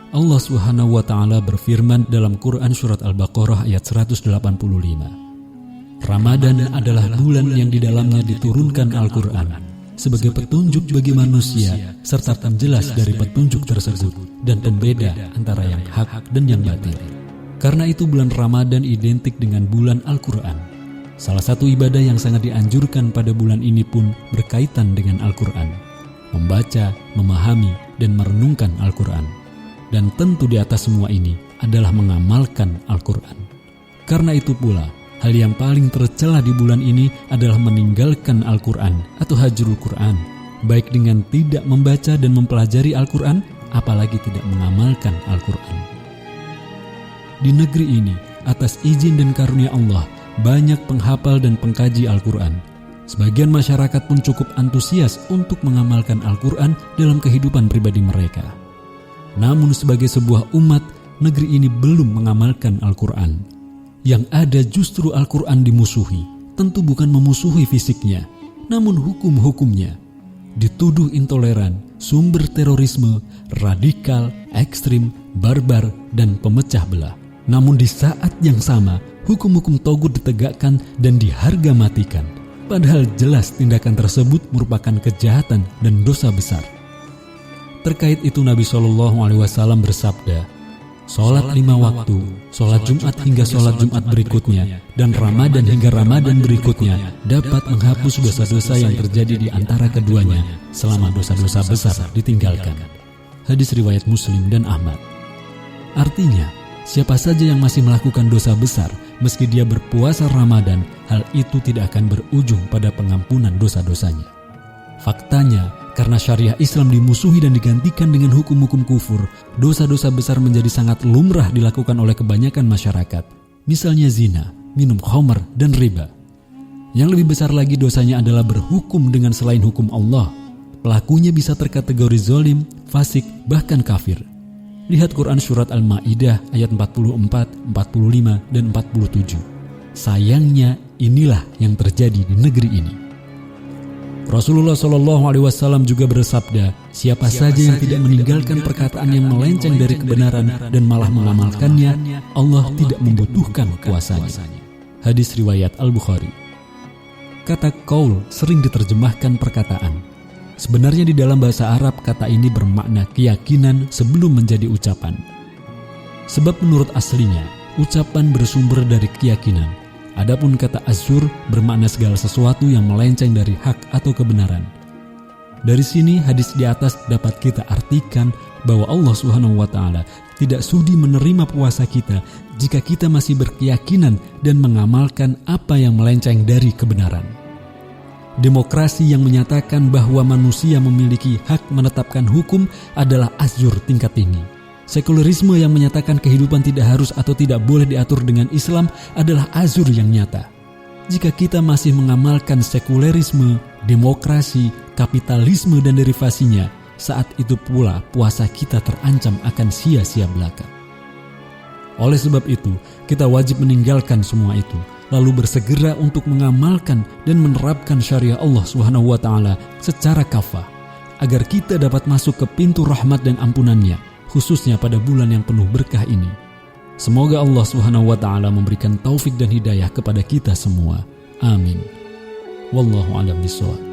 Allah Subhanahu wa Ta'ala berfirman dalam Quran Surat Al-Baqarah ayat 185. Ramadan adalah bulan yang di dalamnya diturunkan Al-Quran sebagai petunjuk bagi manusia serta penjelas dari petunjuk tersebut dan pembeda antara yang hak dan yang batil. Karena itu bulan Ramadan identik dengan bulan Al-Quran. Salah satu ibadah yang sangat dianjurkan pada bulan ini pun berkaitan dengan Al-Quran. Membaca, memahami, dan merenungkan Al-Quran. Dan tentu di atas semua ini adalah mengamalkan Al-Quran. Karena itu pula, hal yang paling tercela di bulan ini adalah meninggalkan Al-Quran atau hajrul Quran, baik dengan tidak membaca dan mempelajari Al-Quran, apalagi tidak mengamalkan Al-Quran. Di negeri ini, atas izin dan karunia Allah, banyak penghafal dan pengkaji Al-Quran. Sebagian masyarakat pun cukup antusias untuk mengamalkan Al-Quran dalam kehidupan pribadi mereka. Namun sebagai sebuah umat, negeri ini belum mengamalkan Al-Quran. Yang ada justru Al-Quran dimusuhi, tentu bukan memusuhi fisiknya, namun hukum-hukumnya. Dituduh intoleran, sumber terorisme, radikal, ekstrim, barbar, dan pemecah belah. Namun di saat yang sama, hukum-hukum togut ditegakkan dan diharga matikan. Padahal jelas tindakan tersebut merupakan kejahatan dan dosa besar. Terkait itu Nabi SAW bersabda, "Sholat 5 waktu, sholat Jumat hingga sholat Jumat berikutnya, dan Ramadan hingga Ramadan berikutnya dapat menghapus dosa-dosa yang terjadi di antara keduanya selama dosa-dosa besar ditinggalkan." Hadis riwayat Muslim dan Ahmad. Artinya, siapa saja yang masih melakukan dosa besar, meski dia berpuasa Ramadan, hal itu tidak akan berujung pada pengampunan dosa-dosanya. Faktanya, karena syariah Islam dimusuhi dan digantikan dengan hukum-hukum kufur, dosa-dosa besar menjadi sangat lumrah dilakukan oleh kebanyakan masyarakat. Misalnya zina, minum khamr, dan riba. Yang lebih besar lagi dosanya adalah berhukum dengan selain hukum Allah. Pelakunya bisa terkategori zalim, fasik, bahkan kafir. Lihat Quran Surat Al-Ma'idah ayat 44, 45, dan 47. Sayangnya inilah yang terjadi di negeri ini. Rasulullah SAW juga bersabda, siapa saja yang tidak meninggalkan perkataan yang melenceng dari kebenaran dan malah mengamalkannya, Allah tidak membutuhkan kuasanya. Hadis riwayat Al-Bukhari. Kata qaul sering diterjemahkan perkataan. Sebenarnya di dalam bahasa Arab kata ini bermakna keyakinan sebelum menjadi ucapan. Sebab menurut aslinya, ucapan bersumber dari keyakinan. Adapun kata azur bermakna segala sesuatu yang melenceng dari hak atau kebenaran. Dari sini hadis di atas dapat kita artikan bahwa Allah Subhanahu wa Ta'ala tidak sudi menerima puasa kita jika kita masih berkeyakinan dan mengamalkan apa yang melenceng dari kebenaran. Demokrasi yang menyatakan bahwa manusia memiliki hak menetapkan hukum adalah azur tingkat tinggi. Sekulerisme yang menyatakan kehidupan tidak harus atau tidak boleh diatur dengan Islam adalah azur yang nyata. Jika kita masih mengamalkan sekulerisme, demokrasi, kapitalisme dan derivasinya, saat itu pula puasa kita terancam akan sia-sia belaka. Oleh sebab itu, kita wajib meninggalkan semua itu, lalu bersegera untuk mengamalkan dan menerapkan syariah Allah Subhanahu wa Ta'ala secara kafah, agar kita dapat masuk ke pintu rahmat dan ampunannya, khususnya pada bulan yang penuh berkah ini. Semoga Allah Subhanahu wa Ta'ala memberikan taufik dan hidayah kepada kita semua. Amin. Wallahu a'lam bishawab.